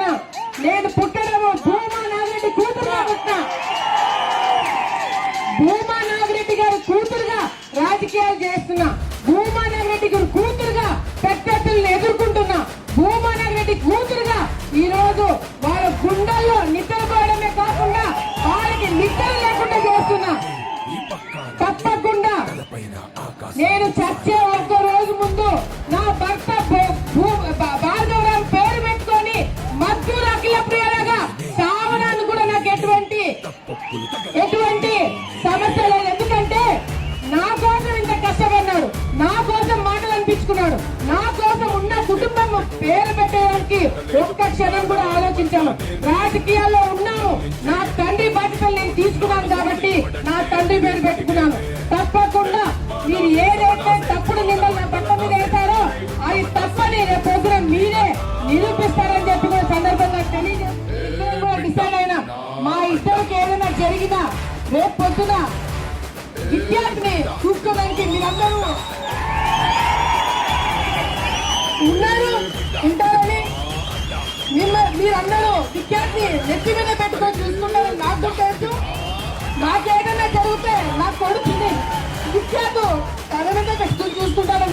చెప్తున్నా, నేను పుట్టడము భూమా నాగిరెడ్డి కూతురుగా పుట్టినా. భూమా నాగిరెడ్డి గారు కూతురుగా రాజకీయాలు చేస్తున్నా. భూమా నాగిరెడ్డి గారు కూతురుగా పెద్దలను ఎదుర్కొంటున్నా. భూమా నాగిరెడ్డి కూతురుగా ఈ రోజు వాళ్ళ గుండెల్లో నిద్రపోవడమే కాకుండా వాళ్ళకి నిద్ర లేకుండా చేస్తున్నా. తప్పకుండా నేను చచ్చే ఒక్క రోజు ముందు నా భర్త భార్గవరావు పేరు పెట్టుకొని మద్దూరు అఖిల ప్రియలాగా సావనాన్ని కూడా నాకు ఎటువంటి సమస్య లేదు. ఎందుకంటే నా కోసం ఇంత కష్టపడ్డాడు, నా కోసం మాటలు అనిపించుకున్నాడు, నా కోసం ఉన్న కుటుంబం పేరు పెట్టడానికి ఒక్క క్షణం కూడా ఆలోచించాము. రాజకీయాల్లో ఉన్నాము, నా తండ్రి బాధ్యతలు నేను తీసుకున్నాను కాబట్టి నా తండ్రి పేరు పెట్టుకున్నాను. తప్పకుండా మీరు ఏదైతే తప్పుడు నిందలు నా పక్క మీద వేస్తారో అది తప్పని రేపు పొద్దున మీరే నిరూపిస్తారని చెప్పి కూడా సందర్భంగా డిసైడ్ అయినా. మా ఇద్దరికి ఏదైనా జరిగినా రేపు పొద్దున విద్యార్థిని చూసుకోవడానికి మీరందరూ ఉన్నారు ఉంటారని మీరందరూ విద్యార్థి నెత్తి మీద